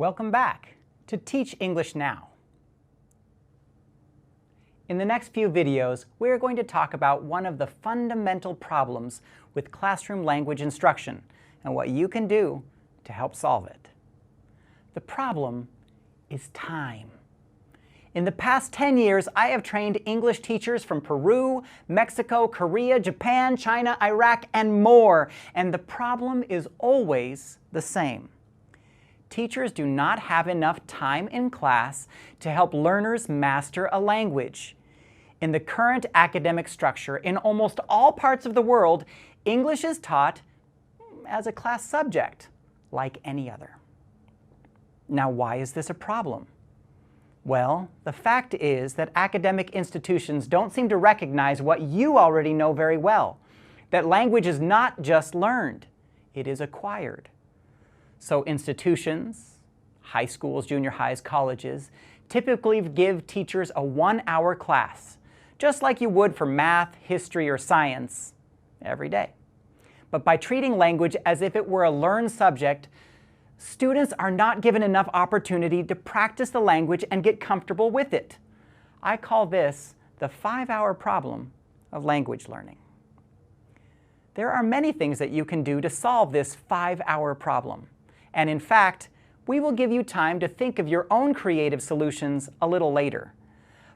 Welcome back to Teach English Now. In the next few videos, we're going to talk about one of the fundamental problems with classroom language instruction and what you can do to help solve it. The problem is time. In the past 10 years, I have trained English teachers from Peru, Mexico, Korea, Japan, China, Iraq, and more, and the problem is always the same. Teachers do not have enough time in class to help learners master a language. In the current academic structure, in almost all parts of the world, English is taught as a class subject, like any other. Now, why is this a problem? Well, the fact is that academic institutions don't seem to recognize what you already know very well, that language is not just learned, it is acquired. So institutions, high schools, junior highs, colleges, typically give teachers a 1-hour class, just like you would for math, history, or science, every day. But by treating language as if it were a learned subject, students are not given enough opportunity to practice the language and get comfortable with it. I call this the 5-hour problem of language learning. There are many things that you can do to solve this 5-hour problem. And in fact, we will give you time to think of your own creative solutions a little later.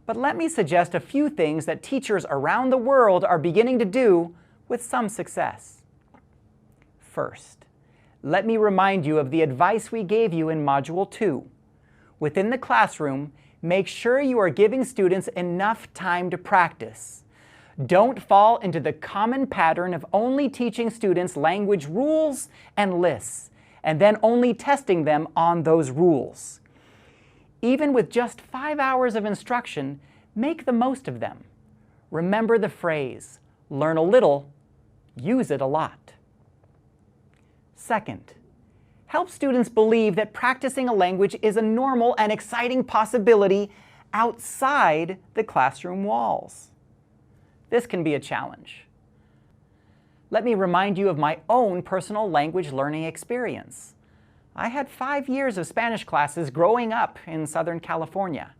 But let me suggest a few things that teachers around the world are beginning to do with some success. First, let me remind you of the advice we gave you in Module 2. Within the classroom, make sure you are giving students enough time to practice. Don't fall into the common pattern of only teaching students language rules and lists, and then only testing them on those rules. Even with just 5 hours of instruction, make the most of them. Remember the phrase, learn a little, use it a lot. Second, help students believe that practicing a language is a normal and exciting possibility outside the classroom walls. This can be a challenge. Let me remind you of my own personal language learning experience. I had 5 years of Spanish classes growing up in Southern California.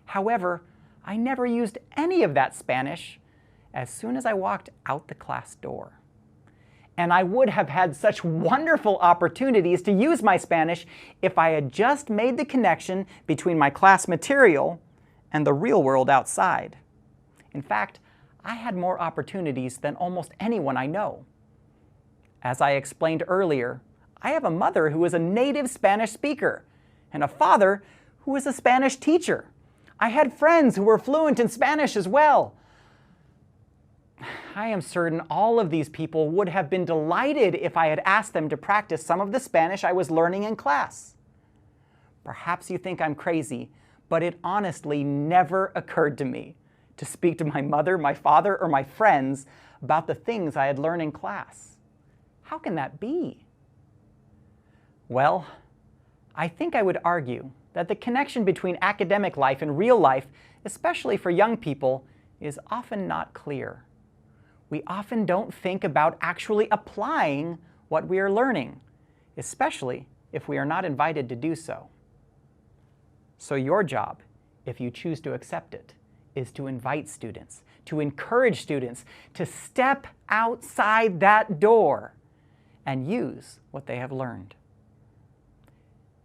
However, I never used any of that Spanish as soon as I walked out the class door. And I would have had such wonderful opportunities to use my Spanish if I had just made the connection between my class material and the real world outside. In fact, I had more opportunities than almost anyone I know. As I explained earlier, I have a mother who is a native Spanish speaker and a father who is a Spanish teacher. I had friends who were fluent in Spanish as well. I am certain all of these people would have been delighted if I had asked them to practice some of the Spanish I was learning in class. Perhaps you think I'm crazy, but it honestly never occurred to me to speak to my mother, my father, or my friends about the things I had learned in class. How can that be? Well, I think I would argue that the connection between academic life and real life, especially for young people, is often not clear. We often don't think about actually applying what we are learning, especially if we are not invited to do so. So your job, if you choose to accept it, is to invite students, to encourage students to step outside that door and use what they have learned.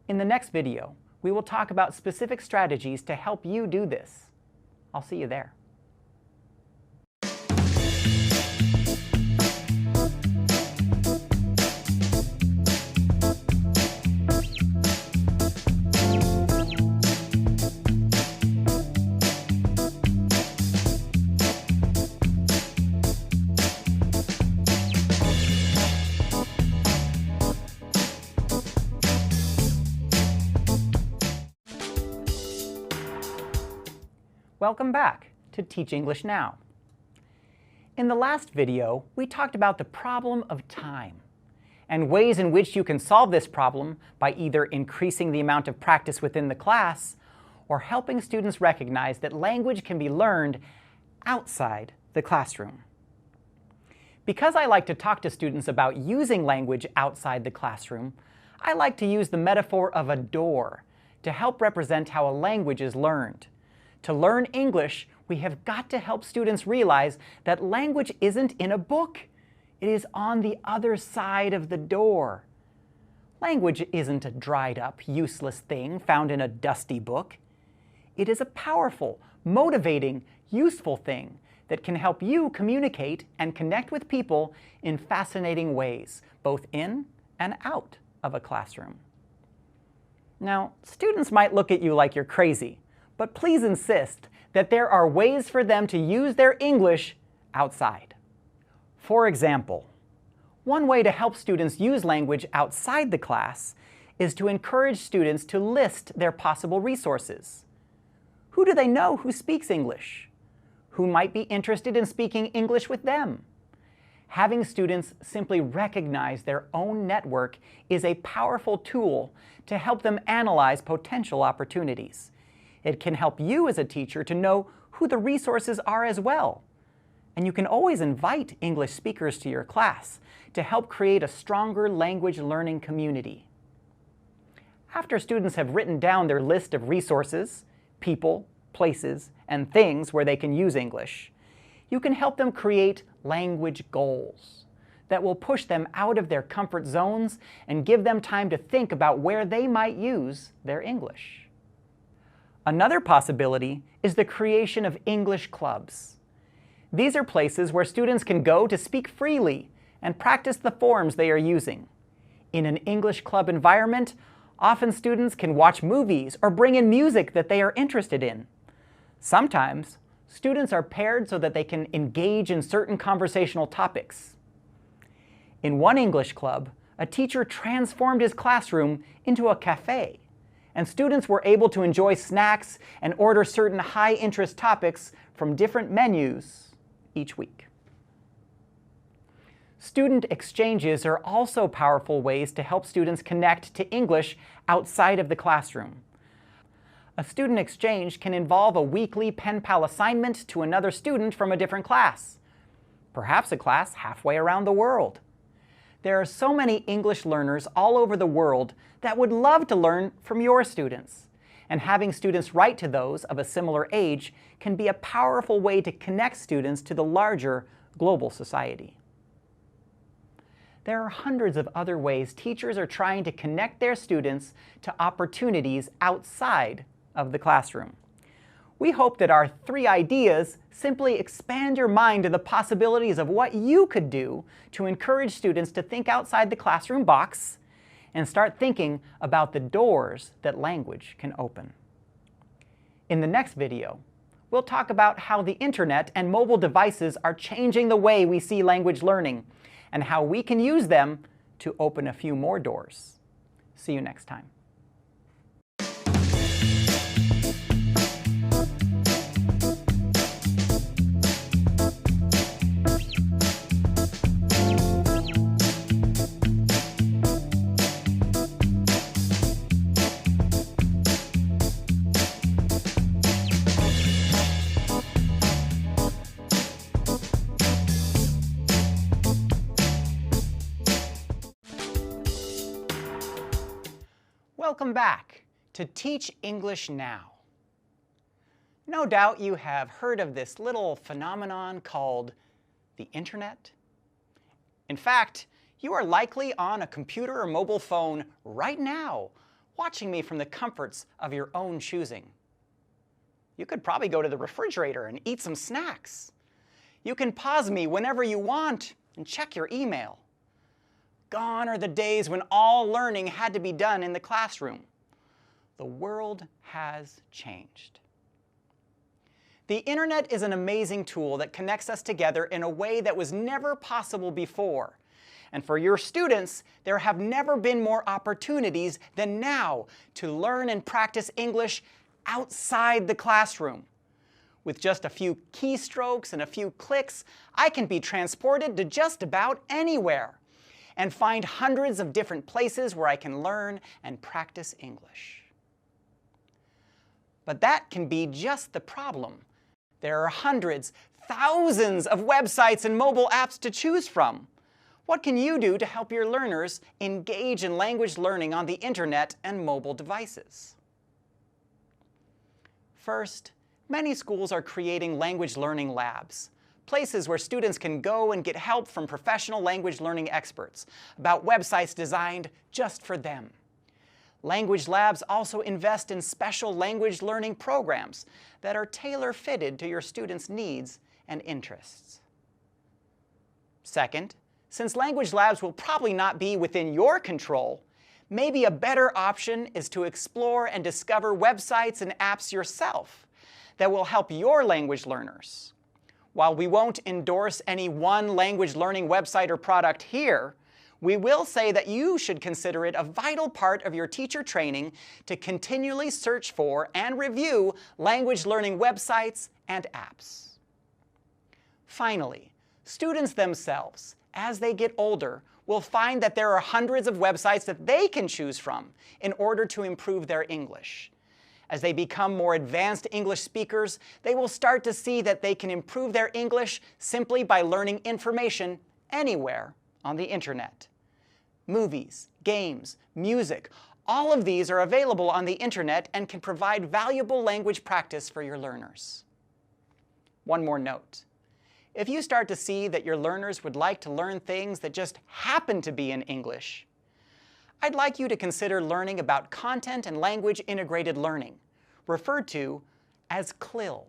In the next video, we will talk about specific strategies to help you do this. I'll see you there. Welcome back to Teach English Now. In the last video, we talked about the problem of time and ways in which you can solve this problem by either increasing the amount of practice within the class or helping students recognize that language can be learned outside the classroom. Because I like to talk to students about using language outside the classroom, I like to use the metaphor of a door to help represent how a language is learned. To learn English, we have got to help students realize that language isn't in a book. It is on the other side of the door. Language isn't a dried up, useless thing found in a dusty book. It is a powerful, motivating, useful thing that can help you communicate and connect with people in fascinating ways, both in and out of a classroom. Now, students might look at you like you're crazy, but please insist that there are ways for them to use their English outside. For example, one way to help students use language outside the class is to encourage students to list their possible resources. Who do they know who speaks English? Who might be interested in speaking English with them? Having students simply recognize their own network is a powerful tool to help them analyze potential opportunities. It can help you as a teacher to know who the resources are as well. And you can always invite English speakers to your class to help create a stronger language learning community. After students have written down their list of resources, people, places, and things where they can use English, you can help them create language goals that will push them out of their comfort zones and give them time to think about where they might use their English. Another possibility is the creation of English clubs. These are places where students can go to speak freely and practice the forms they are using. In an English club environment, often students can watch movies or bring in music that they are interested in. Sometimes, students are paired so that they can engage in certain conversational topics. In one English club, a teacher transformed his classroom into a cafe, and students were able to enjoy snacks and order certain high-interest topics from different menus each week. Student exchanges are also powerful ways to help students connect to English outside of the classroom. A student exchange can involve a weekly pen pal assignment to another student from a different class, perhaps a class halfway around the world. There are so many English learners all over the world that would love to learn from your students, and having students write to those of a similar age can be a powerful way to connect students to the larger global society. There are hundreds of other ways teachers are trying to connect their students to opportunities outside of the classroom. We hope that our 3 ideas simply expand your mind to the possibilities of what you could do to encourage students to think outside the classroom box and start thinking about the doors that language can open. In the next video, we'll talk about how the internet and mobile devices are changing the way we see language learning and how we can use them to open a few more doors. See you next time. Welcome back to Teach English Now. No doubt you have heard of this little phenomenon called the internet. In fact, you are likely on a computer or mobile phone right now, watching me from the comforts of your own choosing. You could probably go to the refrigerator and eat some snacks. You can pause me whenever you want and check your email. Gone are the days when all learning had to be done in the classroom. The world has changed. The internet is an amazing tool that connects us together in a way that was never possible before. And for your students, there have never been more opportunities than now to learn and practice English outside the classroom. With just a few keystrokes and a few clicks, I can be transported to just about anywhere and find hundreds of different places where I can learn and practice English. But that can be just the problem. There are hundreds, thousands of websites and mobile apps to choose from. What can you do to help your learners engage in language learning on the internet and mobile devices? First, many schools are creating language learning labs, places where students can go and get help from professional language learning experts about websites designed just for them. Language labs also invest in special language learning programs that are tailor-fitted to your students' needs and interests. Second, since language labs will probably not be within your control, maybe a better option is to explore and discover websites and apps yourself that will help your language learners. While we won't endorse any one language learning website or product here, we will say that you should consider it a vital part of your teacher training to continually search for and review language learning websites and apps. Finally, students themselves, as they get older, will find that there are hundreds of websites that they can choose from in order to improve their English. As they become more advanced English speakers, they will start to see that they can improve their English simply by learning information anywhere on the internet. Movies, games, music, all of these are available on the internet and can provide valuable language practice for your learners. One more note. If you start to see that your learners would like to learn things that just happen to be in English, I'd like you to consider learning about content and language integrated learning, referred to as CLIL.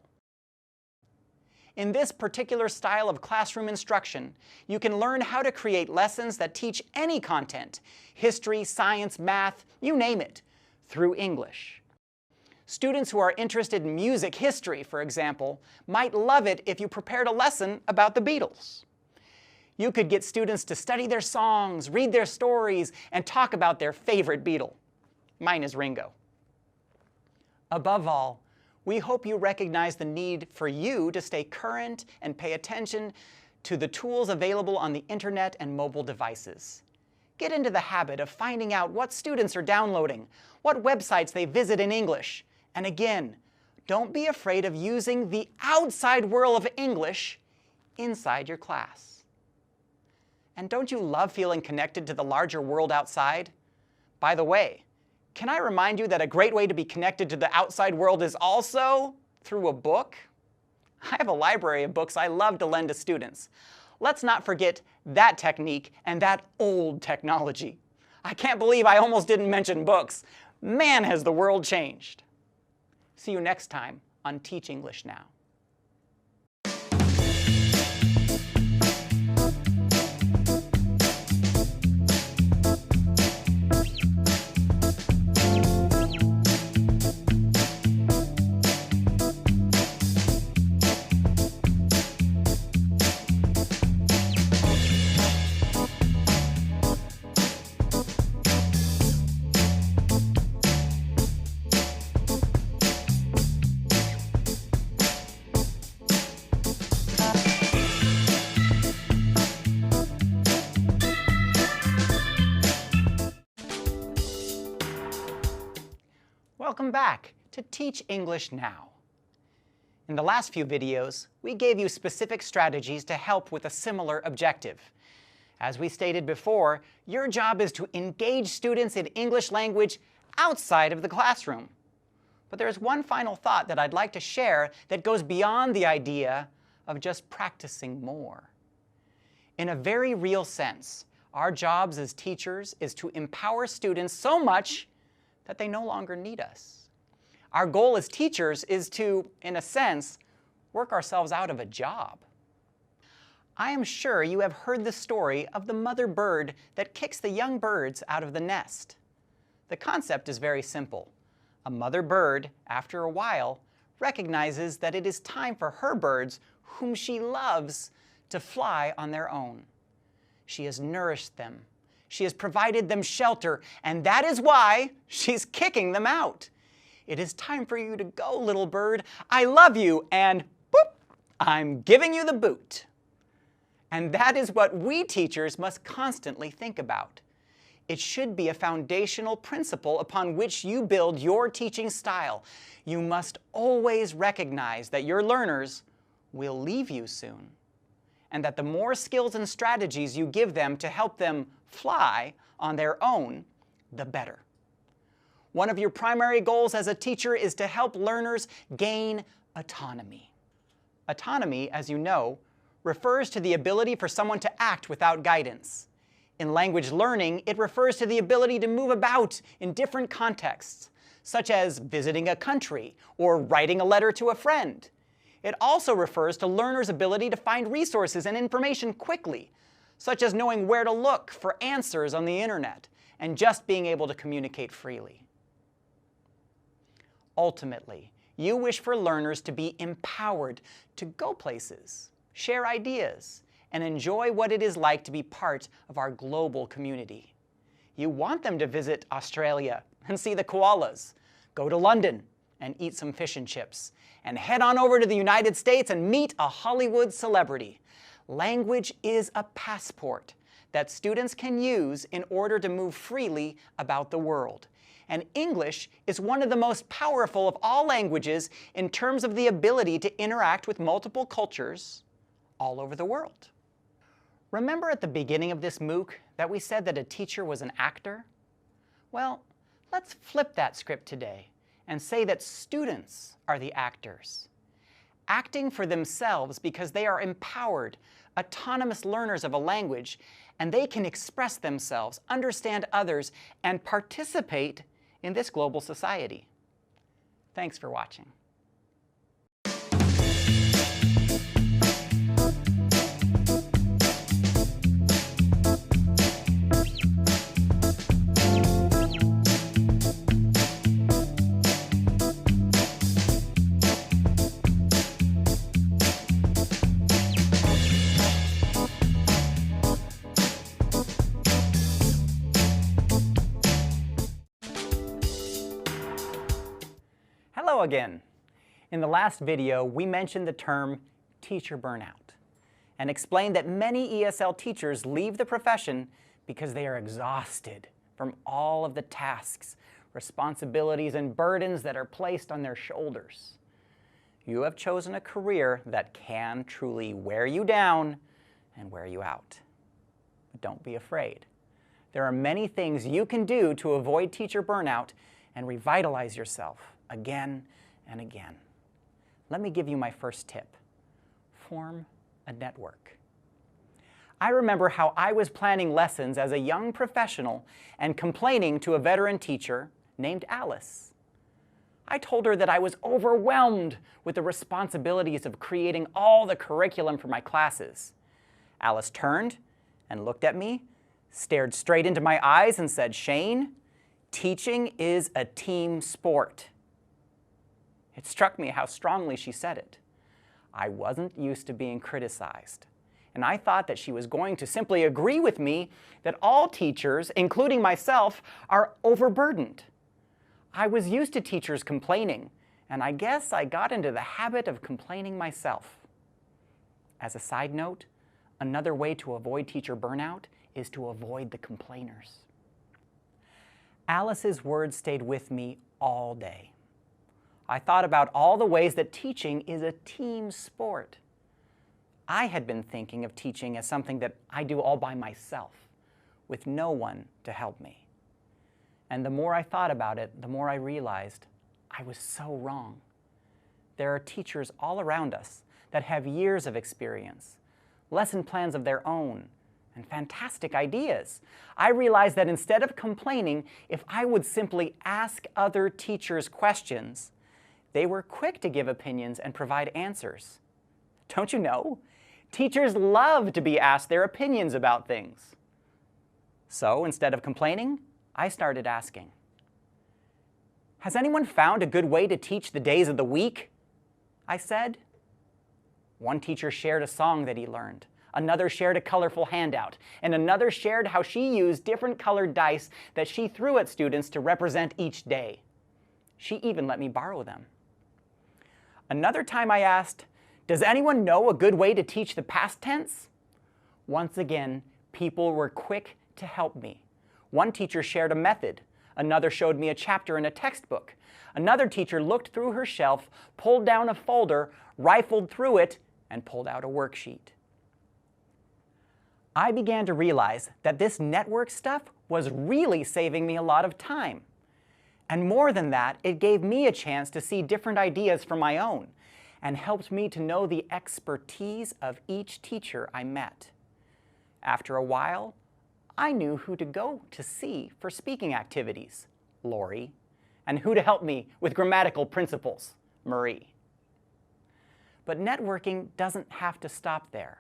In this particular style of classroom instruction, you can learn how to create lessons that teach any content, history, science, math, you name it, through English. Students who are interested in music history, for example, might love it if you prepared a lesson about the Beatles. You could get students to study their songs, read their stories, and talk about their favorite Beatle. Mine is Ringo. Above all, we hope you recognize the need for you to stay current and pay attention to the tools available on the internet and mobile devices. Get into the habit of finding out what students are downloading, what websites they visit in English, and again, don't be afraid of using the outside world of English inside your class. And don't you love feeling connected to the larger world outside? By the way, can I remind you that a great way to be connected to the outside world is also through a book? I have a library of books I love to lend to students. Let's not forget that technique and that old technology. I can't believe I almost didn't mention books. Man, has the world changed. See you next time on Teach English Now. Welcome back to Teach English Now. In the last few videos, we gave you specific strategies to help with a similar objective. As we stated before, your job is to engage students in English language outside of the classroom. But there's one final thought that I'd like to share that goes beyond the idea of just practicing more. In a very real sense, our jobs as teachers is to empower students so much that they no longer need us. Our goal as teachers is to, in a sense, work ourselves out of a job. I am sure you have heard the story of the mother bird that kicks the young birds out of the nest. The concept is very simple. A mother bird, after a while, recognizes that it is time for her birds, whom she loves, to fly on their own. She has nourished them. She has provided them shelter, and that is why she's kicking them out. It is time for you to go, little bird. I love you, and boop, I'm giving you the boot. And that is what we teachers must constantly think about. It should be a foundational principle upon which you build your teaching style. You must always recognize that your learners will leave you soon. and that the more skills and strategies you give them to help them fly on their own, the better. One of your primary goals as a teacher is to help learners gain autonomy. Autonomy, as you know, refers to the ability for someone to act without guidance. In language learning, it refers to the ability to move about in different contexts, such as visiting a country or writing a letter to a friend. It also refers to learners' ability to find resources and information quickly, such as knowing where to look for answers on the internet and just being able to communicate freely. Ultimately, you wish for learners to be empowered to go places, share ideas, and enjoy what it is like to be part of our global community. You want them to visit Australia and see the koalas, go to London and eat some fish and chips, and head on over to the United States and meet a Hollywood celebrity. Language is a passport that students can use in order to move freely about the world. And English is one of the most powerful of all languages in terms of the ability to interact with multiple cultures all over the world. Remember at the beginning of this MOOC that we said that a teacher was an actor? Well, let's flip that script today and say that students are the actors, acting for themselves because they are empowered, autonomous learners of a language, and they can express themselves, understand others, and participate in this global society. Thanks for watching. Hello again. In the last video, we mentioned the term teacher burnout and explained that many ESL teachers leave the profession because they are exhausted from all of the tasks, responsibilities, and burdens that are placed on their shoulders. You have chosen a career that can truly wear you down and wear you out. But don't be afraid. There are many things you can do to avoid teacher burnout and revitalize yourself again and again. Let me give you my first tip. Form a network. I remember how I was planning lessons as a young professional and complaining to a veteran teacher named Alice. I told her that I was overwhelmed with the responsibilities of creating all the curriculum for my classes. Alice turned and looked at me, stared straight into my eyes and said, "Shane, teaching is a team sport." It struck me how strongly she said it. I wasn't used to being criticized, and I thought that she was going to simply agree with me that all teachers, including myself, are overburdened. I was used to teachers complaining, and I guess I got into the habit of complaining myself. As a side note, another way to avoid teacher burnout is to avoid the complainers. Alice's words stayed with me all day. I thought about all the ways that teaching is a team sport. I had been thinking of teaching as something that I do all by myself, with no one to help me. And the more I thought about it, the more I realized I was so wrong. There are teachers all around us that have years of experience, lesson plans of their own, and fantastic ideas. I realized that instead of complaining, if I would simply ask other teachers questions, they were quick to give opinions and provide answers. Don't you know? Teachers love to be asked their opinions about things. So instead of complaining, I started asking, "Has anyone found a good way to teach the days of the week?" I said. One teacher shared a song that he learned. Another shared a colorful handout, and another shared how she used different colored dice that she threw at students to represent each day. She even let me borrow them. Another time I asked, "Does anyone know a good way to teach the past tense?" Once again, people were quick to help me. One teacher shared a method. Another showed me a chapter in a textbook. Another teacher looked through her shelf, pulled down a folder, rifled through it, and pulled out a worksheet. I began to realize that this network stuff was really saving me a lot of time. And more than that, it gave me a chance to see different ideas from my own and helped me to know the expertise of each teacher I met. After a while, I knew who to go to see for speaking activities, Lori, and who to help me with grammatical principles, Marie. But networking doesn't have to stop there.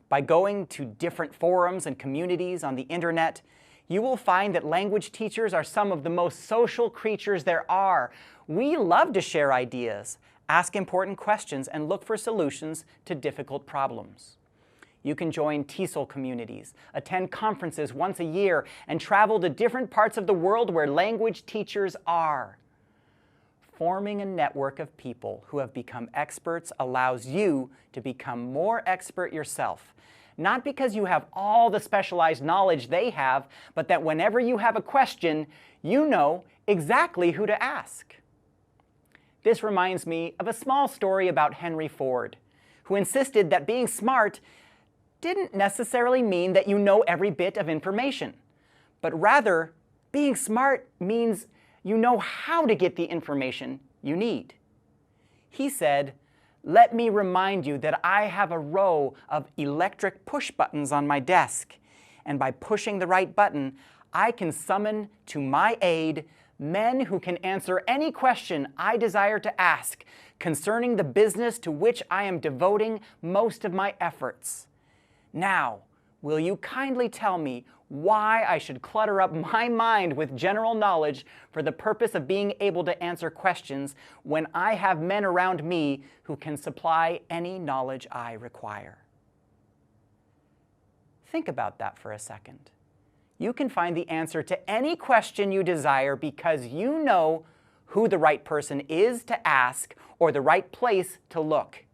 By going to different forums and communities on the internet, you will find that language teachers are some of the most social creatures there are. We love to share ideas, ask important questions, and look for solutions to difficult problems. You can join TESOL communities, attend conferences once a year, and travel to different parts of the world where language teachers are. Forming a network of people who have become experts allows you to become more expert yourself. Not because you have all the specialized knowledge they have, but that whenever you have a question, you know exactly who to ask. This reminds me of a small story about Henry Ford, who insisted that being smart didn't necessarily mean that you know every bit of information, but rather being smart means you know how to get the information you need. He said, "Let me remind you that I have a row of electric push buttons on my desk, and by pushing the right button, I can summon to my aid men who can answer any question I desire to ask concerning the business to which I am devoting most of my efforts. Now, will you kindly tell me why I should clutter up my mind with general knowledge for the purpose of being able to answer questions when I have men around me who can supply any knowledge I require?" Think about that for a second. You can find the answer to any question you desire because you know who the right person is to ask or the right place to look.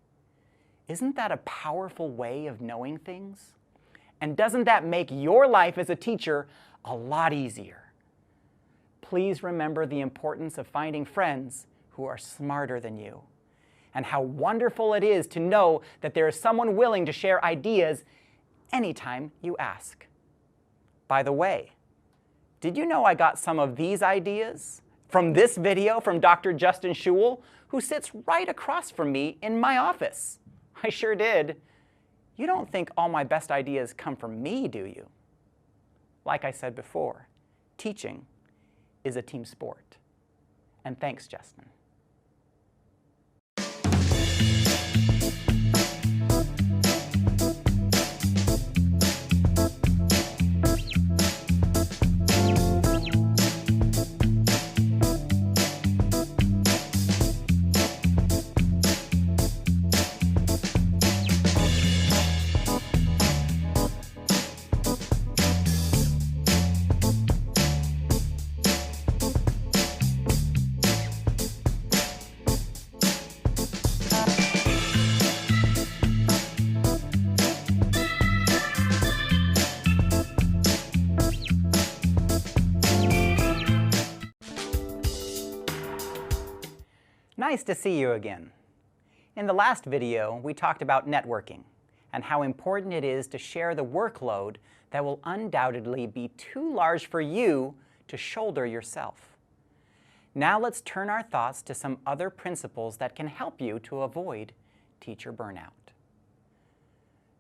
Isn't that a powerful way of knowing things? And doesn't that make your life as a teacher a lot easier? Please remember the importance of finding friends who are smarter than you, and how wonderful it is to know that there is someone willing to share ideas anytime you ask. By the way, did you know I got some of these ideas from this video from Dr. Justin Schewel, who sits right across from me in my office? I sure did. You don't think all my best ideas come from me, do you? Like I said before, teaching is a team sport. And thanks, Justin. Nice to see you again. In the last video, we talked about networking and how important it is to share the workload that will undoubtedly be too large for you to shoulder yourself. Now let's turn our thoughts to some other principles that can help you to avoid teacher burnout.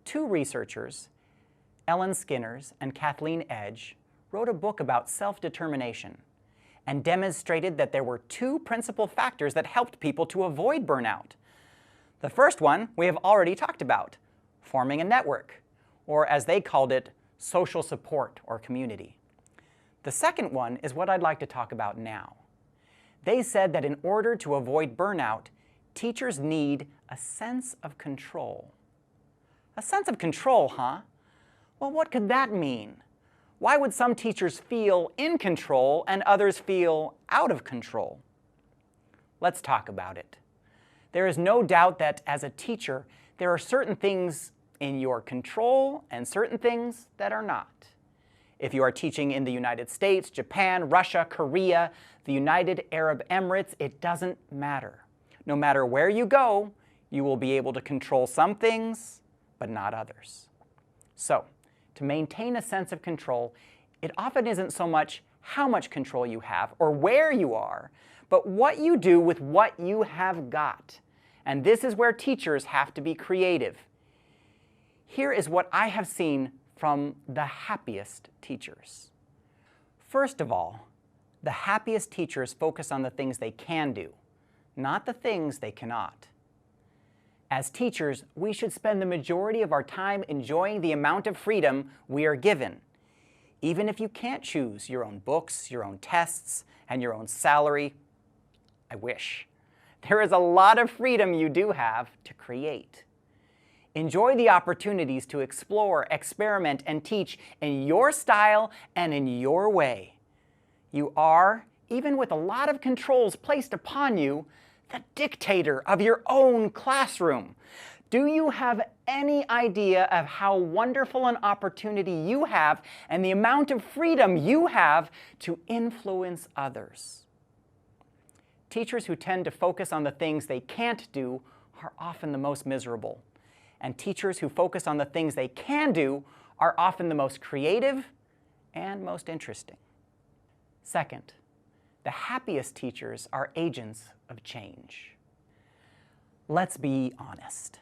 Two researchers, Ellen Skinners and Kathleen Edge, wrote a book about self-determination and demonstrated that there were two principal factors that helped people to avoid burnout. The first one we have already talked about, forming a network, or as they called it, social support or community. The second one is what I'd like to talk about now. They said that in order to avoid burnout, teachers need a sense of control. A sense of control, huh? Well, what could that mean? Why would some teachers feel in control and others feel out of control? Let's talk about it. There is no doubt that as a teacher, there are certain things in your control and certain things that are not. If you are teaching in the United States, Japan, Russia, Korea, the United Arab Emirates, it doesn't matter. No matter where you go, you will be able to control some things, but not others. So, To maintain a sense of control, it often isn't so much how much control you have or where you are, but what you do with what you have got. And this is where teachers have to be creative. Here is what I have seen from the happiest teachers. First of all, the happiest teachers focus on the things they can do, not the things they cannot. As teachers, we should spend the majority of our time enjoying the amount of freedom we are given. Even if you can't choose your own books, your own tests, and your own salary, I wish. There is a lot of freedom you do have to create. Enjoy the opportunities to explore, experiment, and teach in your style and in your way. You are, even with a lot of controls placed upon you, the dictator of your own classroom. Do you have any idea of how wonderful an opportunity you have and the amount of freedom you have to influence others? Teachers who tend to focus on the things they can't do are often the most miserable. And teachers who focus on the things they can do are often the most creative and most interesting. Second, the happiest teachers are agents of change. Let's be honest.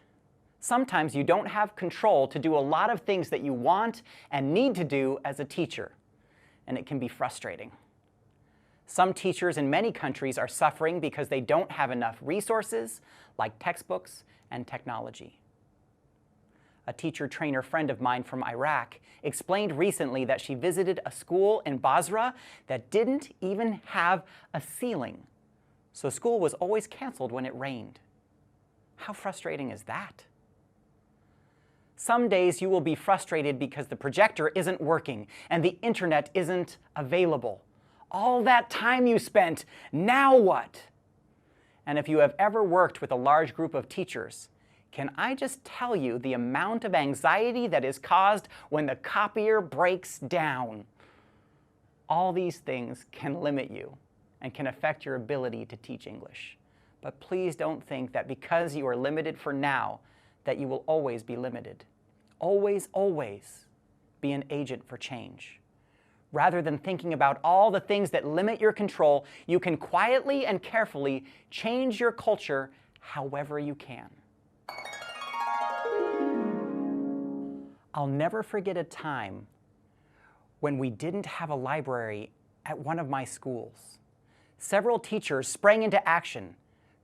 Sometimes you don't have control to do a lot of things that you want and need to do as a teacher, and it can be frustrating. Some teachers in many countries are suffering because they don't have enough resources, like textbooks and technology. A teacher-trainer friend of mine from Iraq explained recently that she visited a school in Basra that didn't even have a ceiling, so school was always canceled when it rained. How frustrating is that? Some days you will be frustrated because the projector isn't working and the internet isn't available. All that time you spent, now what? And if you have ever worked with a large group of teachers, can I just tell you the amount of anxiety that is caused when the copier breaks down? All these things can limit you and can affect your ability to teach English. But please don't think that because you are limited for now, that you will always be limited. Always, always be an agent for change. Rather than thinking about all the things that limit your control, you can quietly and carefully change your culture however you can. I'll never forget a time when we didn't have a library at one of my schools. Several teachers sprang into action,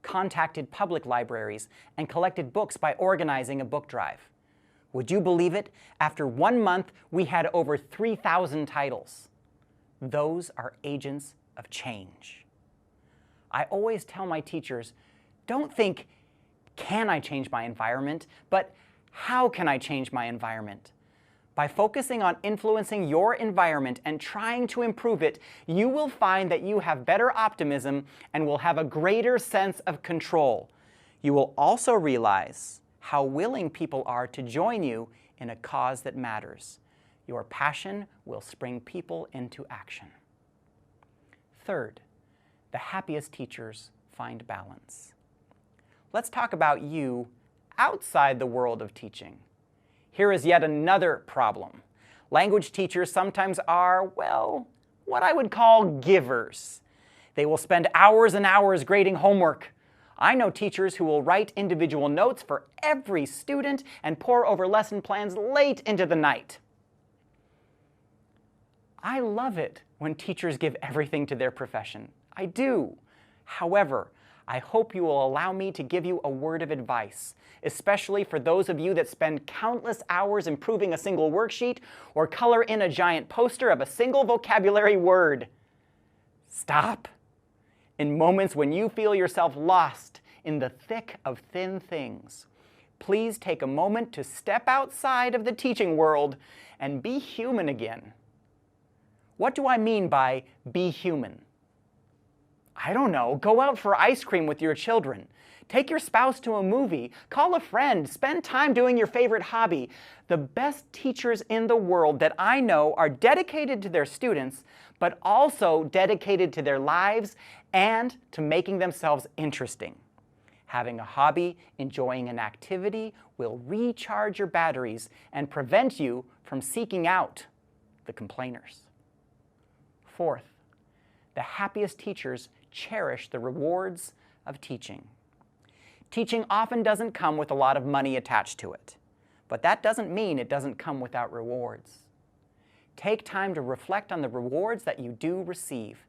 contacted public libraries, and collected books by organizing a book drive. Would you believe it? After 1 month, we had over 3,000 titles. Those are agents of change. I always tell my teachers, don't think, can I change my environment, but how can I change my environment? By focusing on influencing your environment and trying to improve it, you will find that you have better optimism and will have a greater sense of control. You will also realize how willing people are to join you in a cause that matters. Your passion will spring people into action. Third, the happiest teachers find balance. Let's talk about you outside the world of teaching. Here is yet another problem. Language teachers sometimes are, well, what I would call givers. They will spend hours and hours grading homework. I know teachers who will write individual notes for every student and pore over lesson plans late into the night. I love it when teachers give everything to their profession. I do. However, I hope you will allow me to give you a word of advice, especially for those of you that spend countless hours improving a single worksheet or color in a giant poster of a single vocabulary word. Stop. In moments when you feel yourself lost in the thick of thin things, please take a moment to step outside of the teaching world and be human again. What do I mean by be human? I don't know, go out for ice cream with your children. Take your spouse to a movie. Call a friend. Spend time doing your favorite hobby. The best teachers in the world that I know are dedicated to their students, but also dedicated to their lives and to making themselves interesting. Having a hobby, enjoying an activity, will recharge your batteries and prevent you from seeking out the complainers. Fourth, the happiest teachers cherish the rewards of teaching. Teaching often doesn't come with a lot of money attached to it, but that doesn't mean it doesn't come without rewards. Take time to reflect on the rewards that you do receive.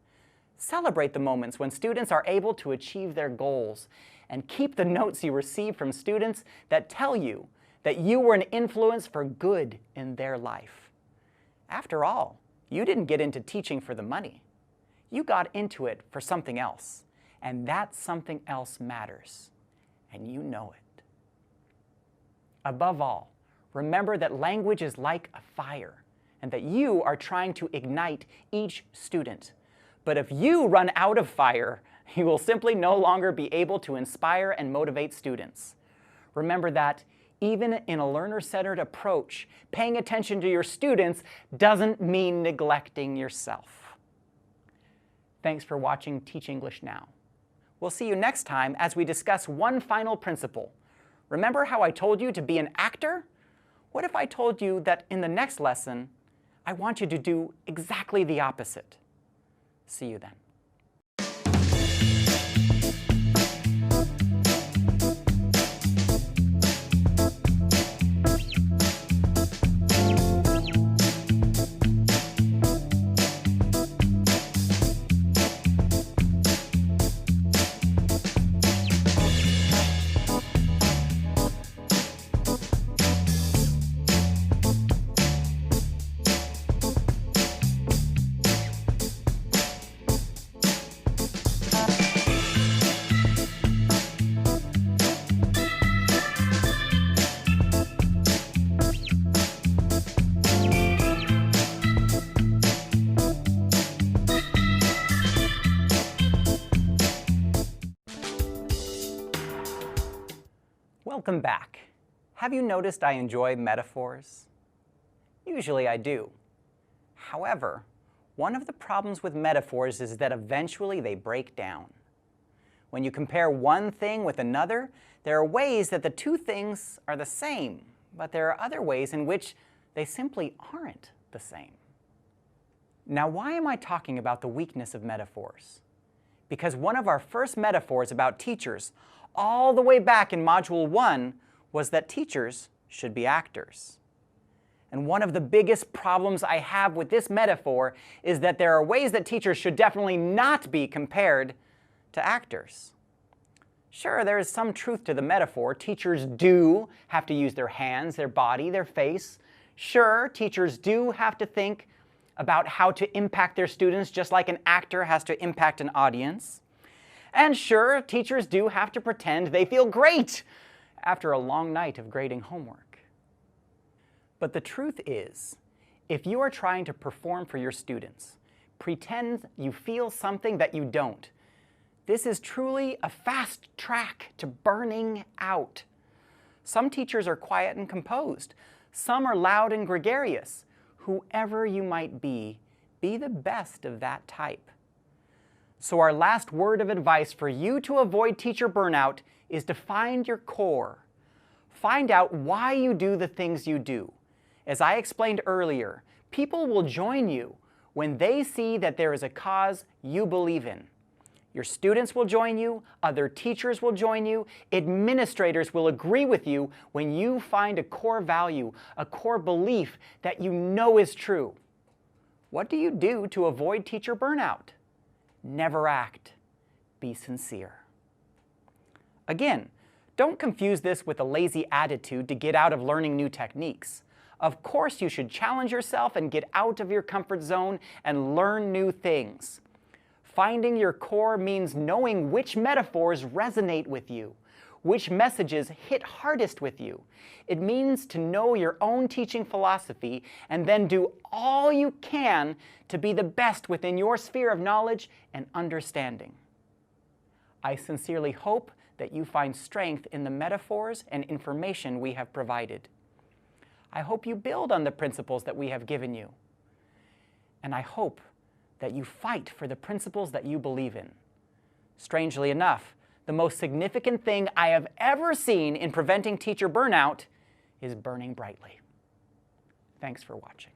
Celebrate the moments when students are able to achieve their goals, and keep the notes you receive from students that tell you that you were an influence for good in their life. After all, you didn't get into teaching for the money. You got into it for something else, and that something else matters, and you know it. Above all, remember that language is like a fire, and that you are trying to ignite each student. But if you run out of fire, you will simply no longer be able to inspire and motivate students. Remember that even in a learner-centered approach, paying attention to your students doesn't mean neglecting yourself. Thanks for watching Teach English Now. We'll see you next time as we discuss one final principle. Remember how I told you to be an actor? What if I told you that in the next lesson, I want you to do exactly the opposite? See you then. Welcome back. Have you noticed I enjoy metaphors? Usually I do. However, one of the problems with metaphors is that eventually they break down. When you compare one thing with another, there are ways that the two things are the same, but there are other ways in which they simply aren't the same. Now, why am I talking about the weakness of metaphors? Because one of our first metaphors about teachers all the way back in Module 1 was that teachers should be actors. And one of the biggest problems I have with this metaphor is that there are ways that teachers should definitely not be compared to actors. Sure, there is some truth to the metaphor. Teachers do have to use their hands, their body, their face. Sure, teachers do have to think about how to impact their students just like an actor has to impact an audience. And sure, teachers do have to pretend they feel great after a long night of grading homework. But the truth is, if you are trying to perform for your students, pretend you feel something that you don't. This is truly a fast track to burning out. Some teachers are quiet and composed. Some are loud and gregarious. Whoever you might be the best of that type. So our last word of advice for you to avoid teacher burnout is to find your core. Find out why you do the things you do. As I explained earlier, people will join you when they see that there is a cause you believe in. Your students will join you, other teachers will join you, administrators will agree with you when you find a core value, a core belief that you know is true. What do you do to avoid teacher burnout? Never act. Be sincere. Again, don't confuse this with a lazy attitude to get out of learning new techniques. Of course, you should challenge yourself and get out of your comfort zone and learn new things. Finding your core means knowing which metaphors resonate with you, which messages hit hardest with you. It means to know your own teaching philosophy and then do all you can to be the best within your sphere of knowledge and understanding. I sincerely hope that you find strength in the metaphors and information we have provided. I hope you build on the principles that we have given you. And I hope that you fight for the principles that you believe in. Strangely enough, the most significant thing I have ever seen in preventing teacher burnout is burning brightly. Thanks for watching.